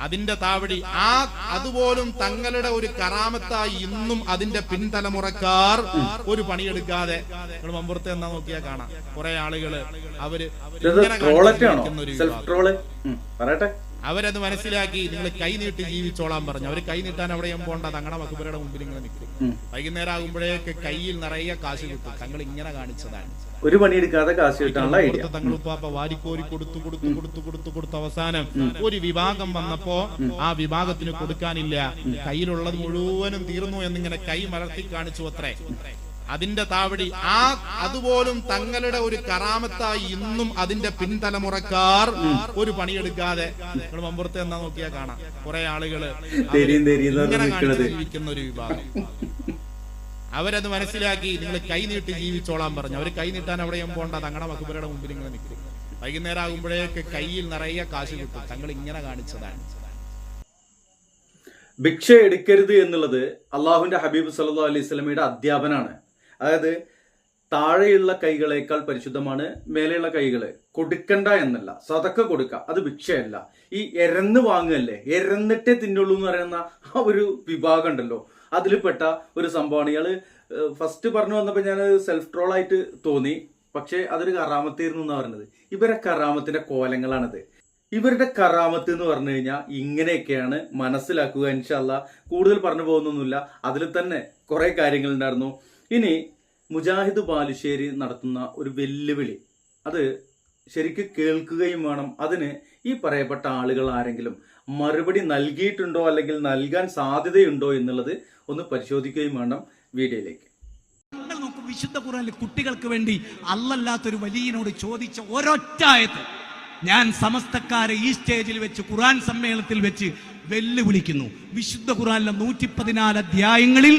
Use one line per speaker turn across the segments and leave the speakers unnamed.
അതിന്റെ താവടി അതുപോലും തങ്ങളുടെ ഒരു കറാമത്തായി ഇന്നും അതിന്റെ പിൻതലമുറക്കാർ ഒരു പണിയെടുക്കാതെ നിങ്ങൾ മമ്പുറത്ത് എന്നാ നോക്കിയാൽ കാണാം കുറെ ആളുകള് അവരത് മനസ്സിലാക്കി നിങ്ങൾ കൈ നീട്ടി ജീവിച്ചോളാൻ പറഞ്ഞു. അവര് കൈ നീട്ടാൻ അവിടെ പോണ്ട, തങ്ങളുടെ മക്ബറയുടെ മുമ്പിൽ ഇങ്ങനെ നിൽക്കും. വൈകുന്നേരം ആകുമ്പോഴേക്ക് കയ്യിൽ നിറയെ കാശ് കിട്ടും. തങ്ങൾ ഇങ്ങനെ കാണിച്ചതാണ്,
ഒരു പണിയെടുക്കാതെ കാശ് കിട്ടാനുള്ള ഐഡിയ.
തങ്ങളുപ്പാപ്പ വാരിക്കോരി കൊടുത്തു അവസാനം ഒരു വിഭാഗം വന്നപ്പോ ആ വിഭാഗത്തിന് കൊടുക്കാനില്ല, കയ്യിലുള്ളത് മുഴുവനും തീർന്നു എന്നിങ്ങനെ കൈ മലർത്തി കാണിച്ചു അത്രേ. അതിന്റെ താവടി അതുപോലും തങ്ങളുടെ ഒരു കറാമത്തായി ഇന്നും അതിന്റെ പിൻതലമുറക്കാർ ഒരു പണിയെടുക്കാതെ നിങ്ങൾ മമ്പുറത്ത് എന്നാ നോക്കിയാൽ കാണാം കുറെ ആളുകള് ഇങ്ങനെ ജീവിക്കുന്ന ഒരു വിഭാഗം. അവരത് മനസ്സിലാക്കി നിങ്ങൾ കൈ നീട്ടി ജീവിച്ചോളാൻ പറഞ്ഞു. അവര് കൈ നീട്ടാൻ അവിടെ പോണ്ട, തങ്ങളുടെ മക്ബറയുടെ മുമ്പിൽ ഇങ്ങനെ നിൽക്കും. വൈകുന്നേരം ആകുമ്പോഴേക്ക് കയ്യിൽ നിറയെ കാശ് കിട്ടും. തങ്ങൾ ഇങ്ങനെ കാണിച്ചതാണ്.
ഭിക്ഷ എടുക്കരുത് എന്നുള്ളത് അള്ളാഹുവിന്റെ ഹബീബ് സല്ലല്ലാഹു അലൈഹി വസല്ലമയുടെ അധ്യാപനാണ്. അതായത് താഴെയുള്ള കൈകളേക്കാൾ പരിശുദ്ധമാണ് മേലെയുള്ള കൈകള്. കൊടുക്കണ്ട എന്നല്ല, സദക്ക കൊടുക്ക, അത് ഭിക്ഷയല്ല. ഈ എരന്ന് വാങ്ങല്ലേ, എരന്നിട്ടേ തിന്നുള്ളൂ എന്ന് പറയുന്ന ആ ഒരു വിഭാഗം ഉണ്ടല്ലോ, അതിൽപ്പെട്ട ഒരു സംഭവമാണ്. ഇയാള് ഫസ്റ്റ് പറഞ്ഞു വന്നപ്പോ ഞാൻ സെൽഫ് ട്രോൾ ആയിട്ട് തോന്നി, പക്ഷെ അതൊരു കറാമത്തായിരുന്നു എന്നാ പറഞ്ഞത്. ഇവരെ കറാമത്തിന്റെ കോലങ്ങളാണിത്. ഇവരുടെ കറാമത്ത് എന്ന് പറഞ്ഞു കഴിഞ്ഞാൽ ഇങ്ങനെയൊക്കെയാണ് മനസ്സിലാക്കുക. ഇൻഷാ അല്ലാഹ് കൂടുതൽ പറഞ്ഞു പോകുന്നൊന്നുമില്ല, അതിൽ തന്നെ കുറെ കാര്യങ്ങൾ ഉണ്ടായിരുന്നു. ഇനി മുജാഹിദ് ബാലുശ്ശേരി നടത്തുന്ന ഒരു വെല്ലുവിളി, അത് ശരിക്കും കേൾക്കുകയും വേണം. അതിന് ഈ പറയപ്പെട്ട ആളുകൾ ആരെങ്കിലും മറുപടി നൽകിയിട്ടുണ്ടോ അല്ലെങ്കിൽ നൽകാൻ സാധ്യതയുണ്ടോ എന്നുള്ളത് ഒന്ന് പരിശോധിക്കുകയും വേണം. വീഡിയോയിലേക്ക്
നോക്കും. വിശുദ്ധ ഖുർആനിൽ കുട്ടികൾക്ക് വേണ്ടി അല്ലല്ലാത്തൊരു വലിയനോട് ചോദിച്ച ഒരൊറ്റ ആയത്ത് ഞാൻ സമസ്തക്കാരെ ഈ സ്റ്റേജിൽ വെച്ച് ഖുർആൻ സമ്മേളനത്തിൽ വെച്ച് വെല്ലുവിളിക്കുന്നു. വിശുദ്ധ ഖുർആനിലെ 114 അധ്യായങ്ങളിൽ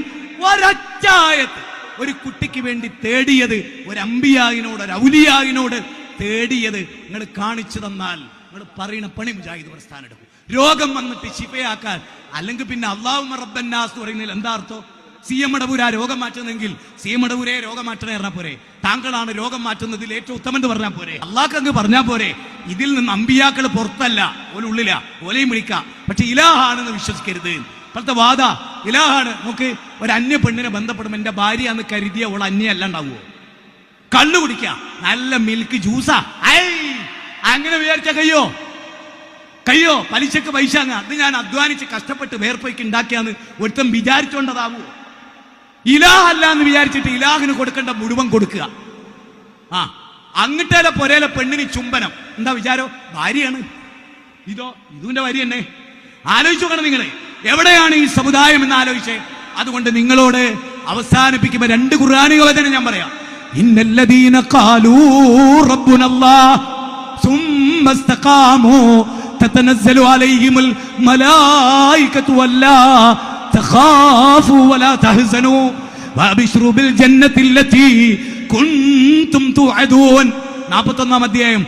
ഒരൊറ്റ ആയത്ത് ഒരു കുട്ടിക്ക് വേണ്ടി തേടിയത്, ഒരു അമ്പിയായിനോട്, ഒരു ഔലിയായിനോട് തേടിയത് നിങ്ങൾ കാണിച്ചു തന്നാൽ നിങ്ങൾ പറയുന്ന പണി മുജാഹിദ് പ്രസ്ഥാനം എടുക്കും. രോഗം വന്നിട്ട് ശിഫയാക്കാൻ, അല്ലെങ്കിൽ പിന്നെ അല്ലാഹുമ്മ റബ്ബന്നാസ് എന്ന് പറയുന്നതിൽ എന്താ അർത്ഥം? CM മടവൂരാ രോഗം മാറ്റുന്നെങ്കിൽ CM മടവൂരെ രോഗം മാറ്റണേ പറഞ്ഞാൽ പോരെ? താങ്കളാണ് രോഗം മാറ്റുന്നതിൽ ഏറ്റവും ഉത്തമം എന്ന് പറഞ്ഞാൽ പോരെ? അള്ളാഹ് അങ്ങ് പറഞ്ഞാൽ പോരെ? ഇതിൽ നിന്ന് അമ്പിയാക്കൾ പുറത്തല്ല, ഓലുള്ളില, ഓലയും വിളിക്കാം, പക്ഷെ ഇലാഹാണെന്ന് വിശ്വസിക്കരുത്. ഇപ്പോഴത്തെ വാദ ഇലാഹാണ്. നമുക്ക് ഒരു അന്യ പെണ്ണിനെ ബന്ധപ്പെടും, എന്റെ ഭാര്യ എന്ന് കരുതിയ അവൾ അന്യല്ല ഉണ്ടാവുമോ? കള്ളു കുടിക്ക, നല്ല മിൽക്ക് ജ്യൂസാ, അങ്ങനെ വിചാരിച്ച കയ്യോ പലിശക്ക് പൈസ അത് ഞാൻ അധ്വാനിച്ച് കഷ്ടപ്പെട്ട് വേർപ്പൊയ്ക്ക് ഉണ്ടാക്കിയാന്ന് ഒരുത്തം വിചാരിച്ചോണ്ടതാവോ? ഇലാഹല്ല എന്ന് വിചാരിച്ചിട്ട് ഇലാഹിന് കൊടുക്കേണ്ട മുഴുവൻ കൊടുക്കുക. അങ്ങട്ടേലെ പൊരേലെ പെണ്ണിന് ചുംബനം, എന്താ വിചാരോ? ഭാര്യയാണ്. ഇതിന്റെ ഭാര്യ തന്നെ. ആലോചിച്ചു നോക്കണം നിങ്ങൾ, എവിടെയാണ് ഈ സമുദായം എന്ന് ആലോചിച്ചേ. അതുകൊണ്ട് നിങ്ങളോട് അവസാനിപ്പിക്കുമ്പോ 2 ഖുർആനിക വചനം ഞാൻ പറയാം. ഇന്നല്ലദീന ഖാലൂ റബ്ബുനല്ലാഹ് സുമ്മ ഇസ്തഖാമൂ തതനസ്സലു അലൈഹിമുൽ മലായികതു വല്ലാ തഖാഫു വലാ തഹ്സനു വഅബ്ശിറു ബിൽ ജന്നത്തില്ലതി കുൻതും തുഅദൂൻ. 41-ാം അധ്യായം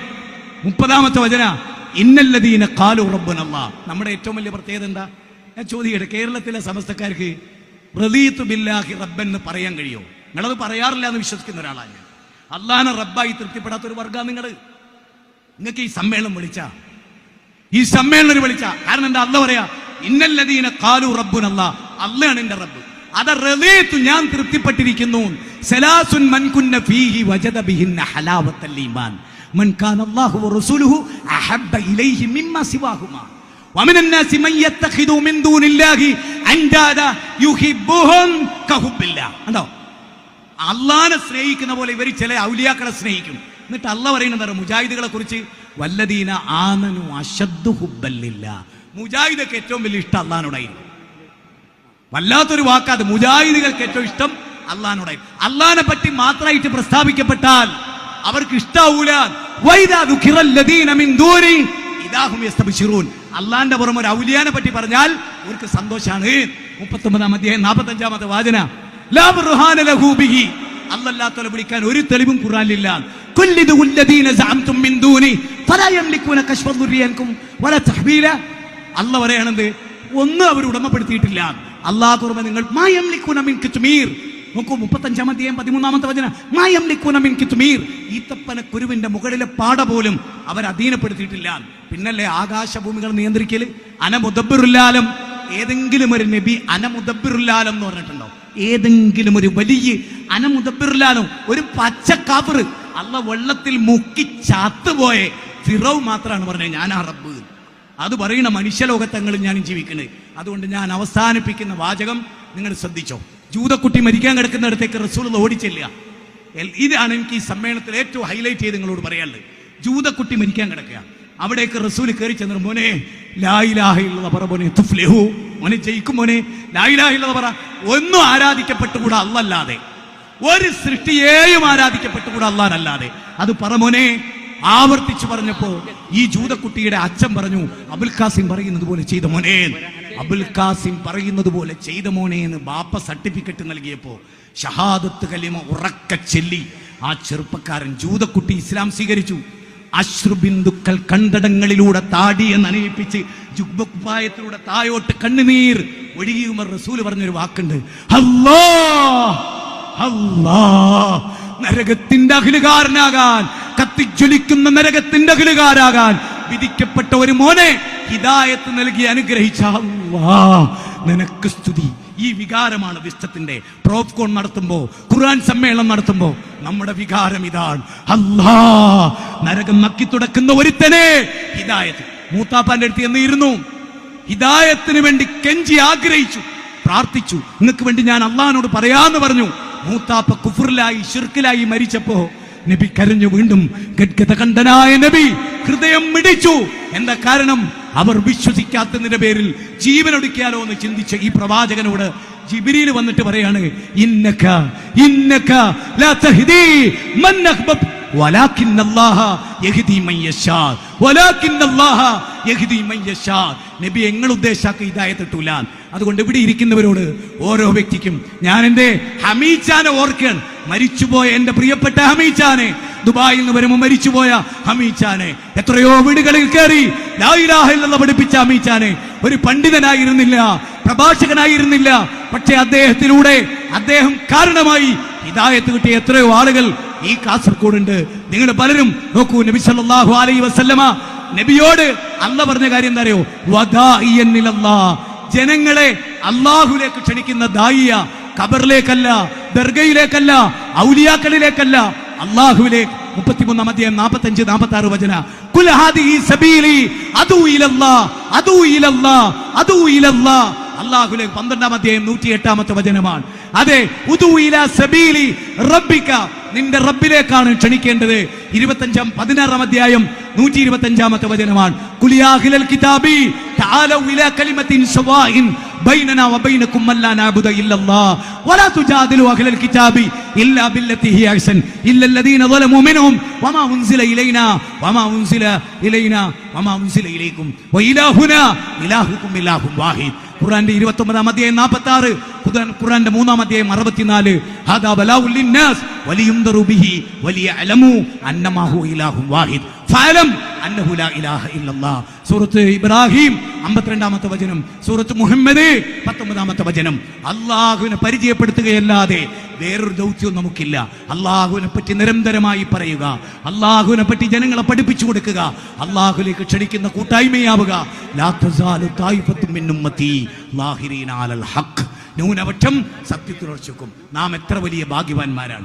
30-ാമത്തെ വചന. ഇന്നല്ലദീന ഖാലൂ റബ്ബുനല്ലാഹ്. നമ്മുടെ ഏറ്റവും വലിയ പ്രത്യേകത എന്താ? ഞാൻ ചോദിക്കട്ടെ, കേരളത്തിലെ സമസ്തക്കാർക്ക് റളീതു ബില്ലാഹി റബ്ബൻ എന്ന് പറയാൻ കഴിയോ? നിങ്ങളത് പറയാറില്ല എന്ന് വിശ്വസിക്കുന്ന ഒരാളാണ് ഞാൻ. അള്ളാഹനെ റബ്ബായി തൃപ്തിപ്പെടാത്ത ഒരു വർഗ്ഗമാണ് നിങ്ങൾ. നിങ്ങൾക്ക് ഈ സമ്മേളനം വിളിച്ച കാരണം എന്താ? അള്ളാഹ് പറയാ ഇന്നല്ലദീന ഖാലൂ റബ്ബുനല്ലാഹ്, അള്ളാഹയാണ് എന്റെ റബ്ബ്. അത് റളീതു, ഞാൻ തൃപ്തിപ്പെട്ടിരിക്കുന്നു. സലാസുൻ മൻ കുന്ന ഫീഹി വജദ ബിഹിന്ന ഹലാവത്തൽ ഈമാൻ മൻ കാന അല്ലാഹു വറസൂലുഹു അഹബ്ബ ഇലൈഹി മിമ്മാ സിവാഹുമാ വമിന الناس من يتخذ من دون الله اندادا يحبهم كحب الله. കണ്ടോ? അള്ളാഹനെ സ്നേഹിക്കുന്ന പോലെ ഇവർ ചില ഔലിയാക്കളെ സ്നേഹിക്കും. എന്നിട്ട് അള്ളാഹ് പറയുന്നത് മുജാഹിദുകളെ കുറിച്ച്, വല്ലദീന ആമനു അശദ്ദു ഹുബ്ബൻ ലില്ലാഹ്. മുജാഹിദുകൾക്ക് ഏറ്റവും വലിയ ഇഷ്ടം അള്ളാഹിനോടായിരുന്നു. വല്ലാത്തൊരു വാക്കാത്. മുജാഹിദുകൾക്ക് ഏറ്റവും ഇഷ്ടം അള്ളാഹിനോടായിരുന്നു. അള്ളാഹിനെ പറ്റി മാത്രമായിട്ട് പ്രസ്താവിക്കപ്പെട്ടാൽ അവർക്ക് ഇഷ്ടാവൂല. വൈദാ ദുഖിറല്ലദീന മിൻ ദൂനി ഇദാഹും യസ്തബ്ശിറൂൻ. അള്ളാഹിന്റെ പുറമെ ഒരു ഔലിയാനെ പറ്റി പറഞ്ഞാൽ അവർക്ക് സന്തോഷാണ്. 39-ാം അധ്യായം 45-ാമത്തെ വാചന. ലാ ബുർഹാന ലഹു ബിഹി, അല്ലാഹുവിനെ വിളിക്കാൻ ഒരു തെളിവും ഖുർആനിലില്ല. കുല്ലിദു വല്ലദീന സഅംതും മിൻ ദൂനി ഫലാ യംലികൂന കശ്ഫ ദുർരിയൻകും വലാ തഹ്വീല. അല്ലാഹ് പറയണത് ഒന്നും അവർ ഉടമപ്പെടുത്തിയിട്ടില്ല. അല്ലാഹു പുറമെ നിങ്ങൾ മാ യംലികൂന മിൻ കിത്മീർ, നോക്കൂ 35-ാം അധ്യായം 13-ാമത്തെ വചനം, മാ യംലികൂന മിൻ കിത്മീർ, ഈത്തപ്പന കുരുവിന്റെ മുകളിലെ പാട പോലും അവർ അധീനപ്പെടുത്തിയിട്ടില്ല. പിന്നല്ലേ ആകാശഭൂമികൾ നിയന്ത്രിക്കല്. അനമുദബ്ബിറുല്ലാലം, ഏതെങ്കിലും ഒരു നബി അനമുദബ്ബിറുല്ലാലം എന്ന് പറഞ്ഞിട്ടുണ്ടോ? ഏതെങ്കിലും ഒരു വലിയ അനമുദബ്ബിറുല്ലാലം, ഒരു പച്ച കാഫിർ അള്ള വെള്ളത്തിൽ മുക്കി ചാത്തുപോയ ഫിറൗൻ മാത്രമാണ് പറഞ്ഞത് ഞാനാ റബ്ബ്. അത് പറയുന്ന മനുഷ്യലോകത്തങ്ങളിൽ ഞാൻ ജീവിക്കുന്നത്. അതുകൊണ്ട് ഞാൻ അവസാനിപ്പിക്കുന്ന വാചകം നിങ്ങൾ ശ്രദ്ധിച്ചോ. ജൂതക്കുട്ടി മരിക്കാൻ കിടക്കുന്നിടത്തേക്ക് റസൂൽ ഓടിച്ചെല്ലുക. ഇതാണ് എനിക്ക് ഈ സമ്മേളനത്തിൽ ഏറ്റവും ഹൈലൈറ്റ് ചെയ്ത് നിങ്ങളോട് പറയാനുള്ളത്. ജൂതക്കുട്ടി മരിക്കാൻ കിടക്കുക, അവിടേക്ക് റസൂൽ കയറി ചെന്നു, മോനെ ലാ ഇലാഹ ഇല്ലല്ലാഹ് പറ, മോനെ തുഫ്ലിഹു, മോനെ ജയിക്കും, മോനെ ലാ ഇലാഹ ഇല്ലല്ലാഹ് പറ. ഒന്നും ആരാധിക്കപ്പെട്ടുകൂടാ അല്ലാതെ, ഒരു സൃഷ്ടിയെയും ആരാധിക്കപ്പെട്ടുകൂടാ അല്ലാതെ, അത് പറ മോനെ. ആവർത്തിച്ചു പറഞ്ഞപ്പോ ഈ ജൂതക്കുട്ടിയുടെ അച്ഛൻ പറഞ്ഞു, അബുൽ ഖാസിം പറയുന്നത് പോലെ ചെയ്ത മോനെ, അബുൽ ഖാസിം പറയുന്നത് പോലെ ചെയ്ത മോനെ എന്ന് ബാപ്പ സർട്ടിഫിക്കറ്റ് നൽകിയപ്പോ ഷഹാദത്ത് കലിമ ഉറക്ക ചെല്ലി ആ ചെറുപ്പക്കാരൻ ജൂതക്കുട്ടി ഇസ്ലാം സ്വീകരിച്ചു. അശ്രുബിന്ദുക്കൾ കണ്ടടങ്ങളിലൂടെ താടിയെ നനയിപ്പിച്ച് ജുബ്ബക്കുപ്പായത്തിലൂടെ തായോട്ട് കണ്ണുനീർ ഒഴുകിയുമർ റസൂൽ പറഞ്ഞൊരു വാക്കുണ്ട്, അല്ലാഹ് അല്ലാഹ്. നരകത്തിന്റെ അഖിലുകാരനാകാൻ, കത്തിജ്വലിക്കുന്ന നരകത്തിന്റെ അഖിലുകാരാകാൻ വിധിക്കപ്പെട്ട ഒരു മോനെ ഹിദായത്ത് നൽകി അനുഗ്രഹിച്ച അല്ലാഹ് നിനക്ക് സ്തുതി. ഈ വികാരമാണ് വിസ്തത്തിന്റെ പ്രോഫ്കോൺ നടത്തുമ്പോ, ഖുർആൻ സമ്മേളനം നടത്തുമ്പോ നമ്മുടെ വികാരം ഇതാണ്. അല്ലാഹ് നരകം നക്കി തുടക്കുന്ന ഒരുത്തനെ ഹിദായത്ത്. മൂത്താപ്പാന്റെ അടുത്ത് എന്നിരുന്നു, ഹിദായത്തിന് വേണ്ടി കെഞ്ചി ആഗ്രഹിച്ചു, പ്രാർത്ഥിച്ചു. നിങ്ങൾക്ക് വേണ്ടി ഞാൻ അള്ളാഹിനോട് പറയാന്ന് പറഞ്ഞു. മൂത്താപ്പ കുഫറിലായി ശിർക്കിലായി മരിച്ചപ്പോ നബി കരഞ്ഞു. വീണ്ടും ഗദ്ഗതകണ്ഠനായ നബി ഹൃദയം മിടിച്ചു. എന്താ കാരണം? അവർ വിശ്വസിക്കാത്തതിന്റെ പേരിൽ ജീവനൊടുക്കിയാലോ എന്ന് ചിന്തിച്ച ഈ പ്രവാചകനോട് ജിബ്രീൽ വന്നിട്ട് പറയാണ്, ഇന്നക ഇന്നക ലാ തഹ്ദി മൻ അഹ്ബബ വലാകിന്നല്ലാഹ യഹ്ദി മൻ യശാ വലാകിന്നല്ലാഹ യഹ്ദി മൻ യശാ. നബി നിങ്ങൾ ഉദ്ദേശാക്ക ഹിദായത്ത് കിട്ടൂല. അതുകൊണ്ട് ഇവിടെ ഇരിക്കുന്നവരോട് ഓരോ വ്യക്തിക്കും ഞാൻ എന്റെ ഹമീച്ചാനെ ഓർക്കാൻ, മരിച്ചുപോയ എന്റെ പ്രിയപ്പെട്ട ഹമീച്ചാനെ, ദുബായിൽ നിന്ന് വരുമ്പോൾ മരിച്ചുപോയ ഹമീച്ചാനെ, എത്രയോ വീടുകളിൽ കയറി ലാ ഇലാഹ ഇല്ലല്ലാഹ് പഠിപ്പിച്ച ഹമീച്ചാനെ. ഒരു പണ്ഡിതനായിരുന്നില്ല, പ്രഭാഷകനായിരുന്നില്ല, പക്ഷെ അദ്ദേഹത്തിലൂടെ അദ്ദേഹം കാരണമായി ഹിദായത്ത് കിട്ടിയ എത്രയോ ആളുകൾ ഈ കാസർഗോഡ് ഉണ്ട്. നിങ്ങൾ പലരും നോക്കൂ, നബി സല്ലല്ലാഹു അലൈഹി വസല്ലമ നബിയോട് അല്ല പറഞ്ഞ കാര്യം എന്താ അറിയോ? വദാഇയൻ ഇലല്ലാഹ്, ജനങ്ങളെ അല്ലാഹുവിലേക്ക് ക്ഷണിക്കുന്ന ദായിയ. ഖബറിലേക്കല്ല, ദർഗയിലേക്കല്ല, ഔലിയാക്കളിലേക്കല്ല, അല്ലാഹുവിലേക്ക്. 33-ാം അധ്യായം 45-46 വചന, കുൽ ഹാദിഹി സബീലി അദൂ ഇലല്ലാഹ് അദൂ ഇലല്ലാഹ് അദൂ ഇലല്ലാഹ്. അല്ലാഹുവിലേക്ക് 12-ാം അധ്യായം 108-ാമത്തെ വചനമാണ്. അതെ, ഉദൂ ഇലാ സബീലി റബ്ബിക, നിന്റെ റബ്ബിലേക്കാണ് ക്ഷണിക്കേണ്ടത്. 16-ാം അധ്യായം 125-ാമത്തെ വചനമാണ്. കുലിയാ അഹ്ലൽ കിതാബി തആലൂ ഇലാ കലിമത്തിൻ സവാഇൻ ബൈനനാ വബൈനകും അല്ലാ നഅബുദ ഇല്ലല്ലാഹ് വലാ തുജാദിലു അഹ്ലൽ കിതാബി ഇല്ലാ ബില്ലതി ഹിയ അഹ്സൻ ഇല്ലല്ലദീന ളലമു മിൻഹും വമാ ഉൻസില ഇലൈനാ വമാ ഉൻസില ഇലൈനാ വമാ ഉൻസില ഇലൈക്കും വഇലാഹുനാ ഇലാഹുക്കും ഇലാഹുൻ വാഹിദ്. ഖുർആന്റെ 29-ാം അധ്യായം 46, ഖുർആന്റെ 3-ാം അധ്യായം 64. ഹാദാ ബലാഉൽ ലിന്നാസ് വലിയുൻദറു ബിഹി വലിയഅലമു അന്നമാ ഹുവ ഇലാഹുൻ വാഹിദ് ഫഅലം അന്നഹു ലാ ഇലാഹ ഇല്ലല്ലാഹ്. സൂറത്ത് ഇബ്രാഹിം 52-ാമത്തെ വചനം, സൂറത്ത് മുഹമ്മദ് 19-ാമത്തെ വചനം. അല്ലാഹുവിനെ പരിചയപ്പെടുത്തുകയല്ലാതെ വേറൊരു ദൗത്യവും നമുക്കില്ല. അല്ലാഹുവിനെ പറ്റി നിരന്തരമായി പറയുക, അല്ലാഹുവിനെ പറ്റി ജനങ്ങളെ പഠിപ്പിച്ചു കൊടുക്കുക, അല്ലാഹുവിലേക്ക് ക്ഷണിക്കുന്ന കൂട്ടായ്മയാവുക. ലാ തസാലു തായിഫത്തും മിൻ ഉമ്മത്തി ലാഹിരീന അലൽ ഹഖ്, ന്യൂനപക്ഷം സത്യത്തിലുറച്ചുക്കും. നാം എത്ര വലിയ ഭാഗ്യവാന്മാരാണ്.